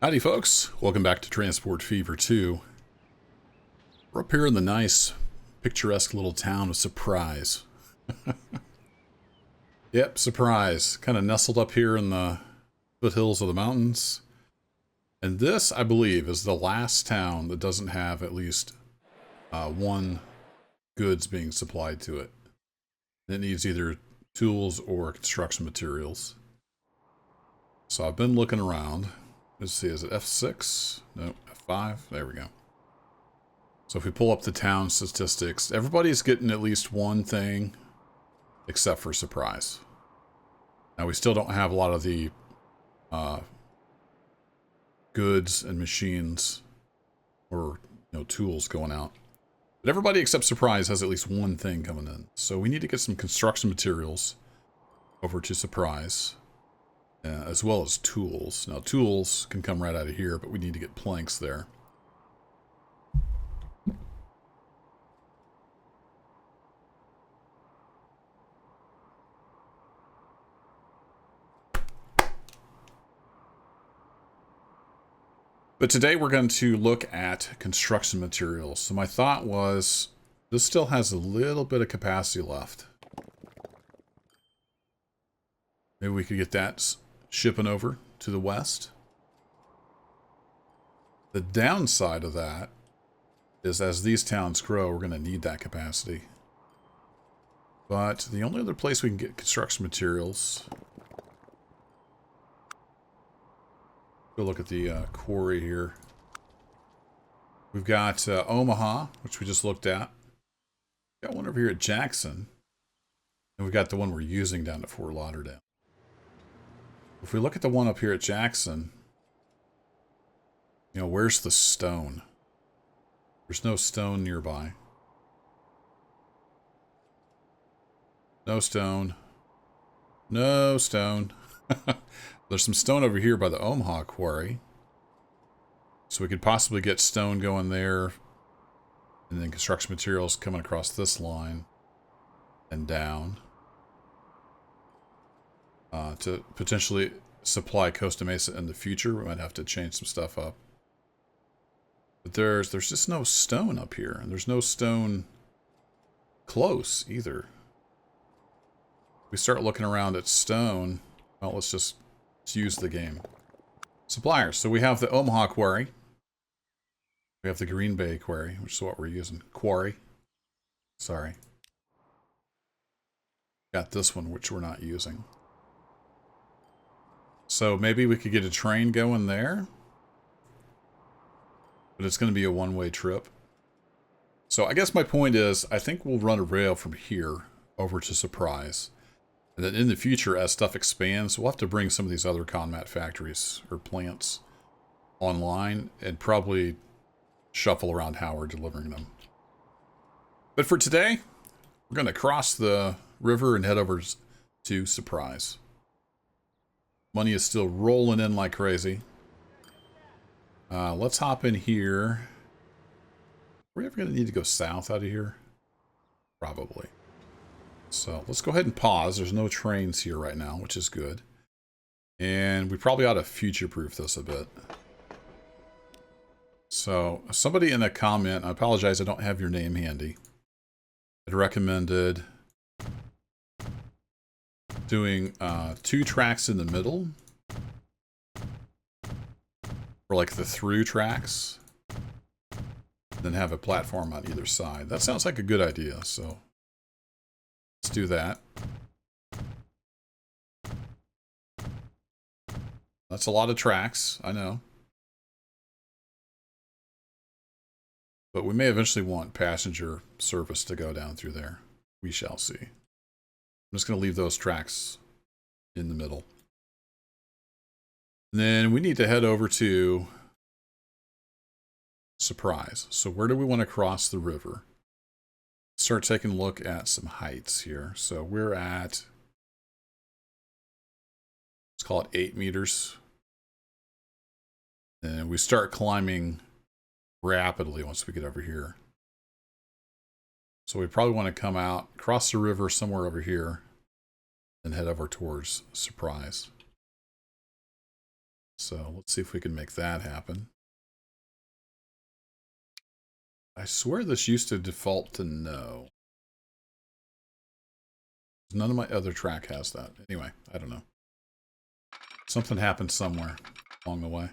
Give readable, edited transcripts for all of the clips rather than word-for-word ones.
Howdy folks, welcome back to Transport Fever 2. We're up here in the nice, picturesque little town of Surprise. Yep, Surprise. Kind of nestled up here in the foothills of the mountains. And this, I believe, is the last town that doesn't have at least one goods being supplied to it. It needs either tools or construction materials. So I've been looking around. Let's see, is it F6? No, F5. There we go. So if we pull up the town statistics, everybody's getting at least one thing, except for Surprise. Now we still don't have a lot of the goods and machines or tools going out. But everybody except Surprise has at least one thing coming in. So we need to get some construction materials over to Surprise. As well as tools. Now, tools can come right out of here, but we need to get planks there. But today we're going to look at construction materials. So my thought was, this still has a little bit of capacity left. Maybe we could get that shipping over to the west. The downside of that is as these towns grow, we're going to need that capacity. But the only other place we can get construction materials... Go look at the quarry here. We've got Omaha, which we just looked at. Got one over here at Jackson. And we've got the one we're using down at Fort Lauderdale. If we look at the one up here at Jackson, where's the stone? There's no stone nearby. No stone. No stone. There's some stone over here by the Omaha quarry. So we could possibly get stone going there. And then construction materials coming across this line and down. To potentially supply Costa Mesa in the future. We might have to change some stuff up. But there's just no stone up here. And there's no stone close either. We start looking around at stone. Well, let's use the game. Suppliers. So we have the Omaha quarry. We have the Green Bay quarry, which is what we're using. Quarry. Sorry. Got this one, which we're not using. So maybe we could get a train going there. But it's going to be a one-way trip. So I guess my point is, I think we'll run a rail from here over to Surprise. And then in the future, as stuff expands, we'll have to bring some of these other Conmat factories or plants online and probably shuffle around how we're delivering them. But for today, we're going to cross the river and head over to Surprise. Money is still rolling in like crazy. Let's hop in here. Are we ever going to need to go south out of here? Probably. So let's go ahead and pause. There's no trains here right now, which is good. And we probably ought to future-proof this a bit. So somebody in a comment, I apologize, I don't have your name handy, had recommended doing 2 tracks in the middle. Or like the through tracks. Then have a platform on either side. That sounds like a good idea, so let's do that. That's a lot of tracks, I know. But we may eventually want passenger service to go down through there. We shall see. I'm just going to leave those tracks in the middle. And then we need to head over to Surprise. So where do we want to cross the river? Start taking a look at some heights here. So we're at, let's call it 8 meters. And we start climbing rapidly once we get over here. So we probably want to come out, cross the river somewhere over here, and head over towards Surprise. So let's see if we can make that happen. I swear this used to default to no. None of my other track has that. Anyway, I don't know. Something happened somewhere along the way.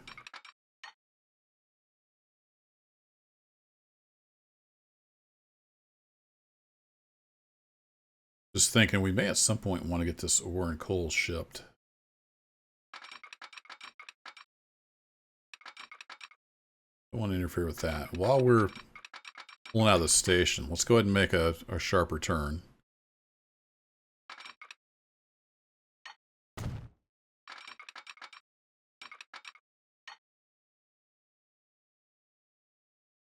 Just thinking we may at some point want to get this ore and coal shipped. Don't want to interfere with that. While we're pulling out of the station, let's go ahead and make a sharper turn.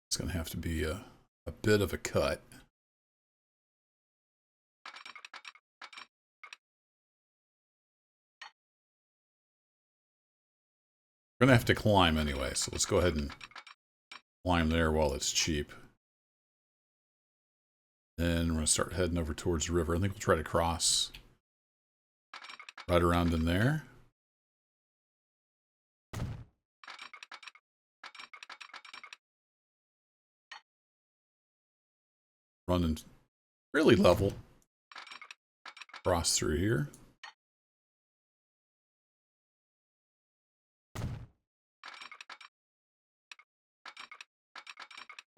It's going to have to be a bit of a cut. We're going to have to climb anyway, so let's go ahead and climb there while it's cheap. Then we're going to start heading over towards the river. I think we'll try to cross right around in there. Running really level. Cross through here.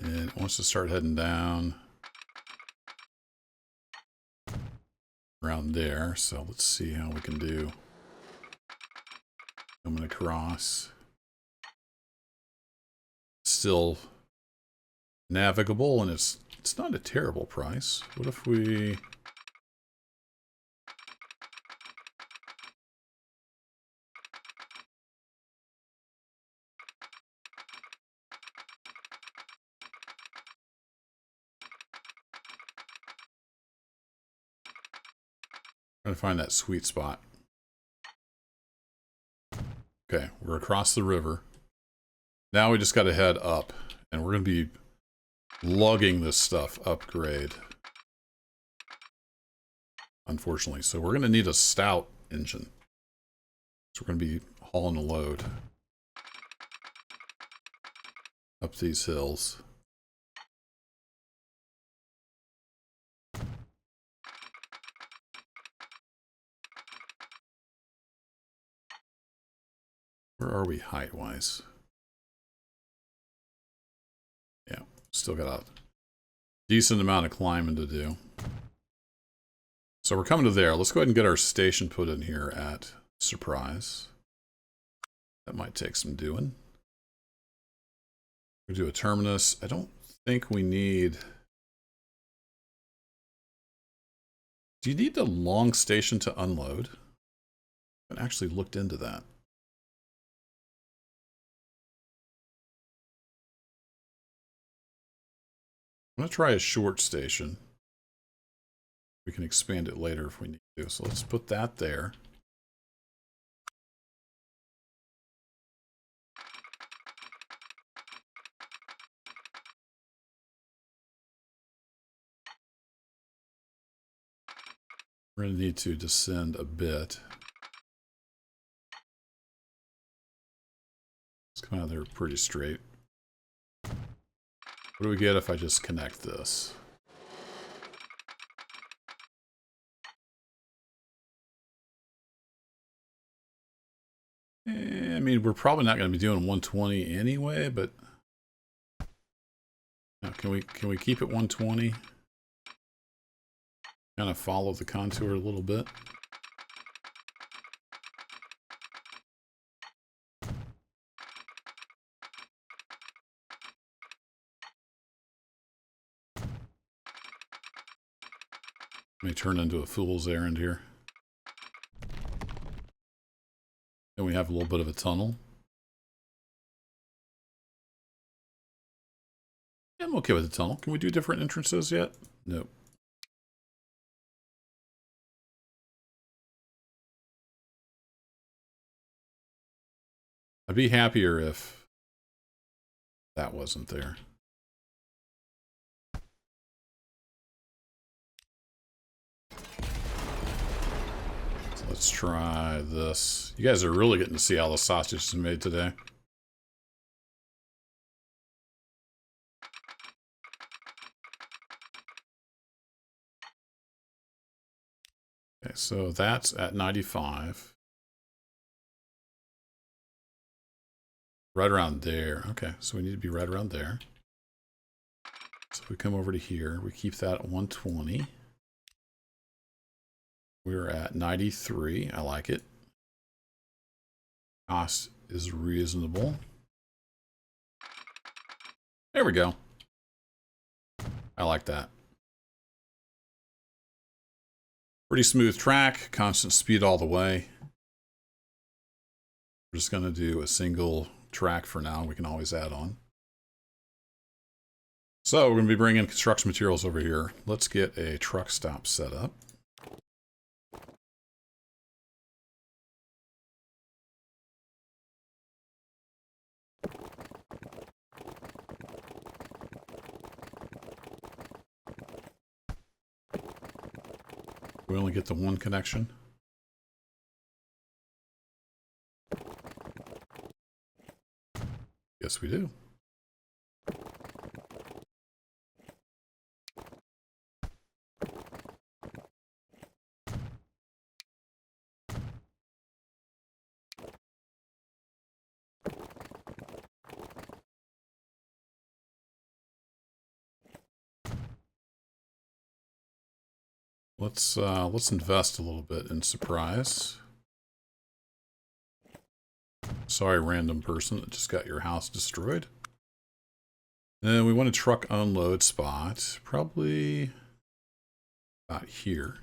And it wants to start heading down around there. So let's see how we can do. Coming across. Still navigable, and it's not a terrible price. What if we... Trying to find that sweet spot. Okay, we're across the river. Now we just got to head up, and we're going to be lugging this stuff upgrade. Unfortunately, so we're going to need a stout engine. So we're going to be hauling a load up these hills. Where are we height-wise? Yeah, still got a decent amount of climbing to do. So we're coming to there. Let's go ahead and get our station put in here at Surprise. That might take some doing. We do a terminus. I don't think we need... Do you need the long station to unload? I haven't actually looked into that. I'm going to try a short station. We can expand it later if we need to. So let's put that there. We're going to need to descend a bit. Let's come out of there pretty straight. What do we get if I just connect this? I mean, we're probably not going to be doing 120 anyway, but now, can we keep it 120? Kind of follow the contour a little bit. May turn into a fool's errand here. And we have a little bit of a tunnel. Yeah, I'm okay with the tunnel. Can we do different entrances yet? Nope. I'd be happier if that wasn't there. So let's try this. You guys are really getting to see how the sausage is made today. Okay, so that's at 95. Right around there. Okay, so we need to be right around there. So we come over to here. We keep that at 120. We're at 93. I like it. Cost is reasonable. There we go. I like that. Pretty smooth track, constant speed all the way. We're just going to do a single track for now. We can always add on. So we're going to be bringing construction materials over here. Let's get a truck stop set up. We only get the one connection. Yes, we do. Let's invest a little bit in surprise. Sorry, random person that just got your house destroyed. And we want a truck unload spot, probably about here.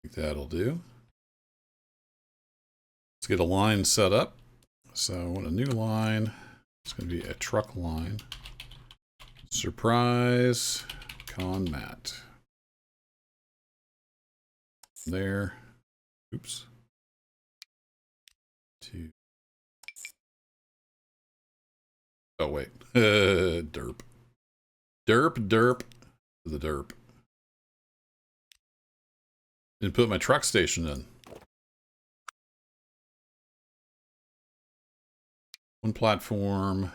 I think that'll do. Let's get a line set up. So I want a new line. It's going to be a truck line. Surprise con mat. There. Oops. Two. Oh, wait. Derp. Derp to the derp. Didn't put my truck station in. One platform.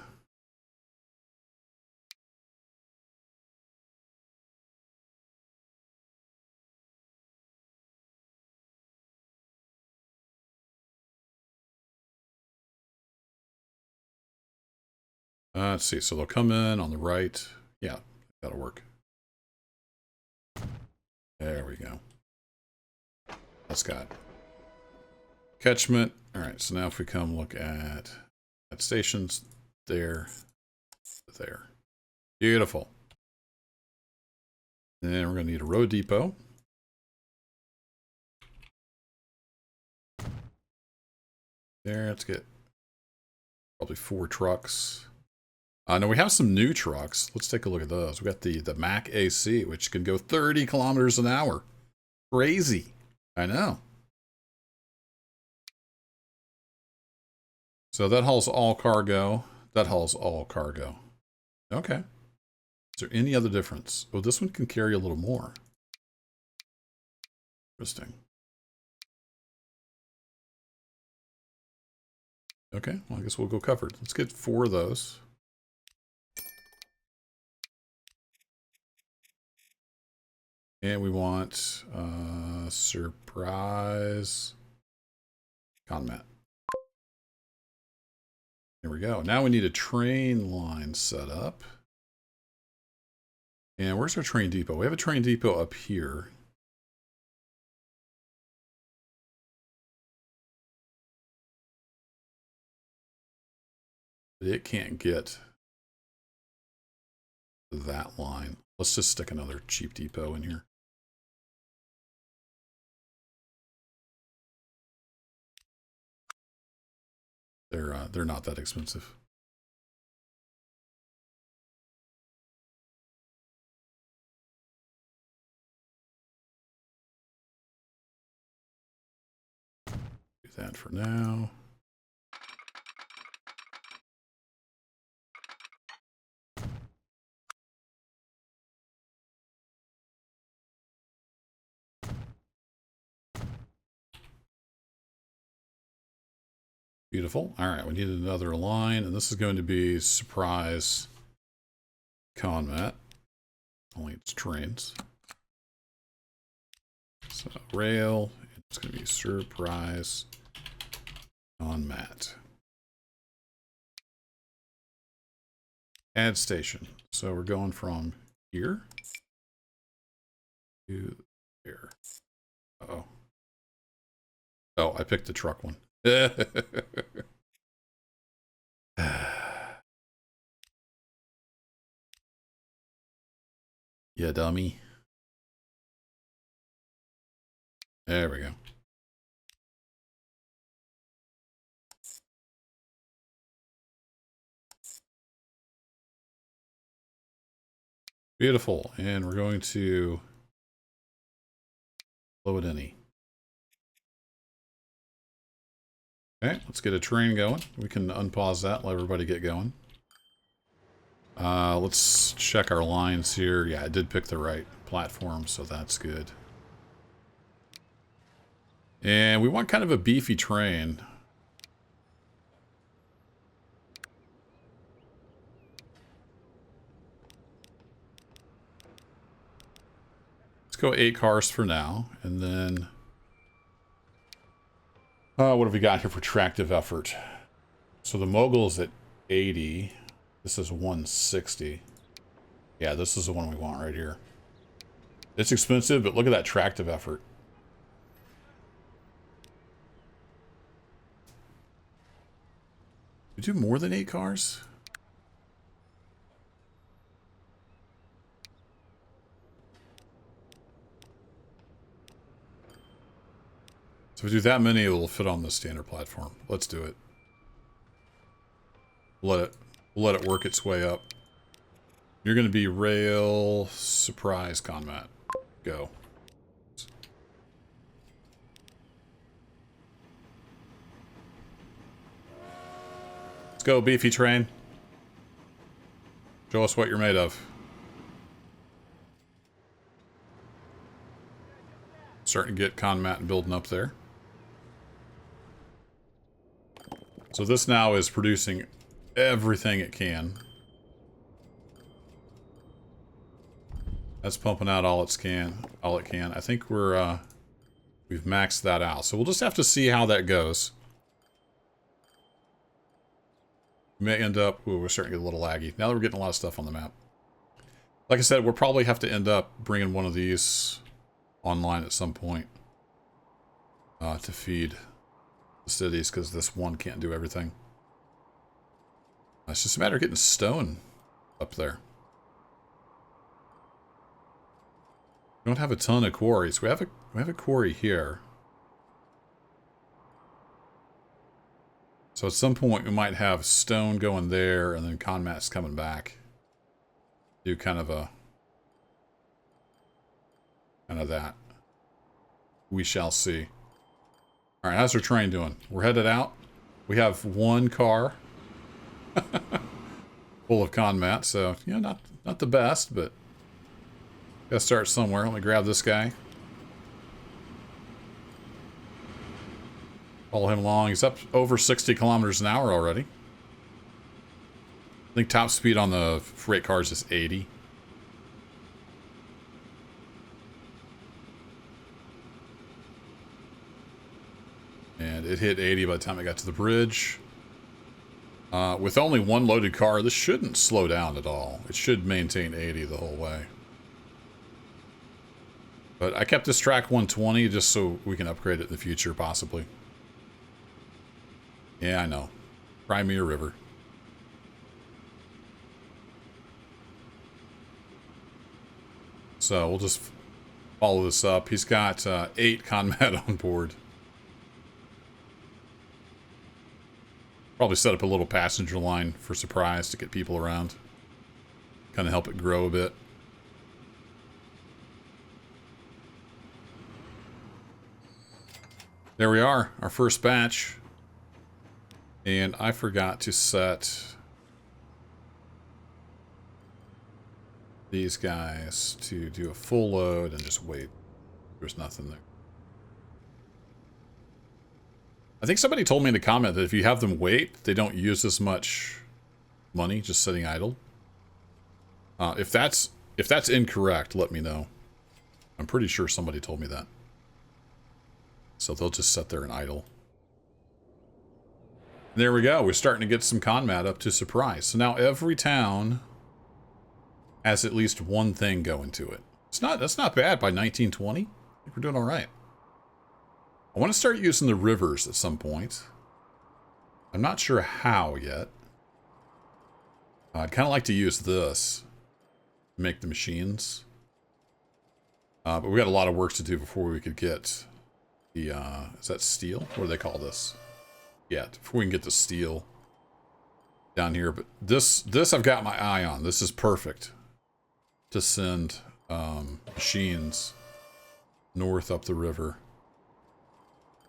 Let's see. So they'll come in on the right. Yeah, that'll work. There we go. That's got catchment. All right. So now if we come look at stations, there. Beautiful. And then we're going to need a road depot. There, let's get probably 4 trucks. Now we have some new trucks. Let's take a look at those. We got the Mac AC, which can go 30 kilometers an hour. Crazy. I know. So that hauls all cargo. That hauls all cargo. Okay. Is there any other difference? Oh, this one can carry a little more. Interesting. Okay, well, I guess we'll go covered. Let's get 4 of those. And we want surprise con mat. There we go. Now we need a train line set up. And where's our train depot? We have a train depot up here. But it can't get that line. Let's just stick another cheap depot in here. They're not that expensive. Do that for now. Beautiful. All right, we need another line, and this is going to be surprise conmat. Only it's trains. So rail, it's going to be surprise conmat. Add station. So we're going from here to there. Uh-oh. Oh, I picked the truck one. Yeah, dummy. There we go. Beautiful. And we're going to load any. Okay, let's get a train going. We can unpause that, let everybody get going. Let's check our lines here. Yeah, I did pick the right platform, so that's good. And we want kind of a beefy train. Let's go 8 cars for now, and then... what have we got here for tractive effort? So the mogul's at 80. This is 160. Yeah, this is the one we want right here. It's expensive, but look at that tractive effort. We do more than 8 cars? So if we do that many, it will fit on the standard platform. Let's do it. We'll let it work its way up. You're going to be rail surprise conmat. Go. Let's go, beefy train. Show us what you're made of. Starting to get conmat building up there. So this now is producing everything it can. That's pumping out all it can. I think we've maxed that out. So we'll just have to see how that goes. We may end up... Ooh, we're starting to get a little laggy. Now that we're getting a lot of stuff on the map. Like I said, we'll probably have to end up bringing one of these online at some point to feed the cities, because this one can't do everything. It's just a matter of getting stone up there. We don't have a ton of quarries. We have a quarry here. So at some point we might have stone going there and then conmat's coming back. Do kind of that. We shall see. All right, how's our train doing? We're headed out. We have 1 car full of conmat, so you know, not the best, but gotta start somewhere. Let me grab this guy. Follow him along. He's up over 60 kilometers an hour already. I think top speed on the freight cars is 80. And it hit 80 by the time it got to the bridge. With only 1 loaded car, this shouldn't slow down at all. It should maintain 80 the whole way. But I kept this track 120 just so we can upgrade it in the future, possibly. Yeah, I know. Crimea River. So we'll just follow this up. He's got 8 conmat on board. Probably set up a little passenger line for surprise to get people around. Kind of help it grow a bit. There we are, our first batch. And I forgot to set these guys to do a full load and just wait. There's nothing there. I think somebody told me in a comment that if you have them wait, they don't use as much money just sitting idle. If that's incorrect, let me know. I'm pretty sure somebody told me that. So they'll just sit there and idle. And there we go. We're starting to get some conmat up to surprise. So now every town has at least one thing going to it. That's not bad by 1920. I think we're doing all right. I want to start using the rivers at some point. I'm not sure how yet. I'd kind of like to use this to make the machines. But we got a lot of work to do before we could get the, is that steel? What do they call this? Yeah, before we can get the steel down here. But this I've got my eye on. This is perfect to send machines north up the river.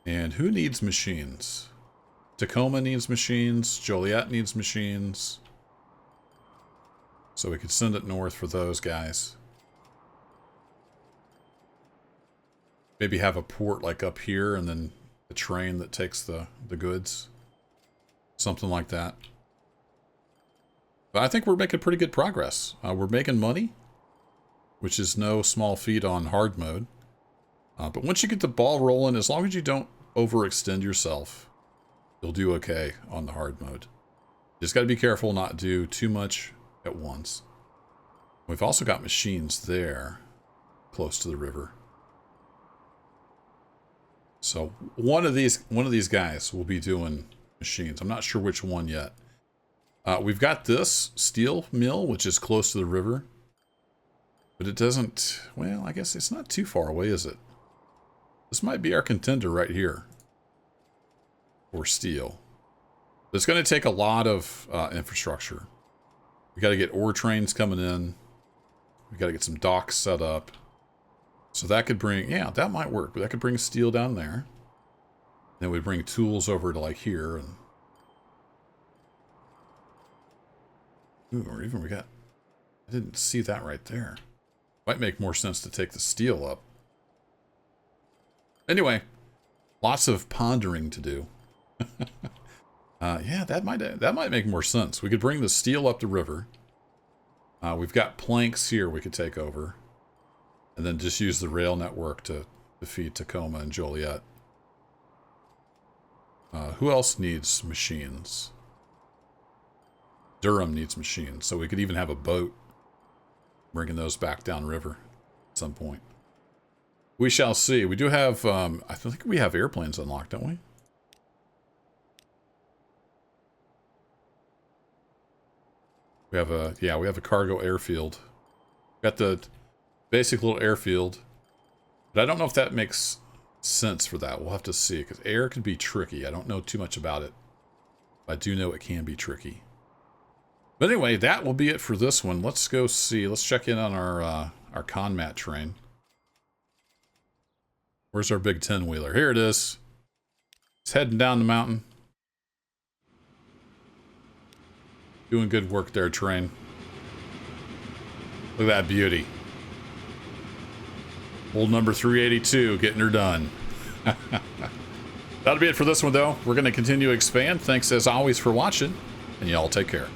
And who needs machines? Tacoma needs machines. Joliet needs machines. So we could send it north for those guys. Maybe have a port like up here and then a train that takes the goods. Something like that. But I think we're making pretty good progress. We're making money, which is no small feat on hard mode. But once you get the ball rolling, as long as you don't overextend yourself, you'll do okay on the hard mode. Just got to be careful not do too much at once. We've also got machines there, close to the river. So one of these guys will be doing machines. I'm not sure which one yet. We've got this steel mill, which is close to the river. But it doesn't... Well, I guess it's not too far away, is it? This might be our contender right here. For steel. It's going to take a lot of infrastructure. We got to get ore trains coming in. We got to get some docks set up. So that could bring... Yeah, that might work. But that could bring steel down there. Then we bring tools over to like here. And... Ooh, or even we got... I didn't see that right there. Might make more sense to take the steel up. Anyway, lots of pondering to do. Yeah, that might make more sense. We could bring the steel up the river. We've got planks here we could take over. And then just use the rail network to feed Tacoma and Joliet. Who else needs machines? Durham needs machines. So we could even have a boat bringing those back downriver at some point. We shall see. We do have, I think we have airplanes unlocked, don't we? We have a cargo airfield. Got the basic little airfield. But I don't know if that makes sense for that. We'll have to see, because air can be tricky. I don't know too much about it. I do know it can be tricky. But anyway, that will be it for this one. Let's go see. Let's check in on our Conmat train. Where's our big 10-wheeler? Here it is. It's heading down the mountain. Doing good work there, train. Look at that beauty. Old number 382 getting her done. That'll be it for this one, though. We're going to continue to expand. Thanks, as always, for watching, and y'all take care.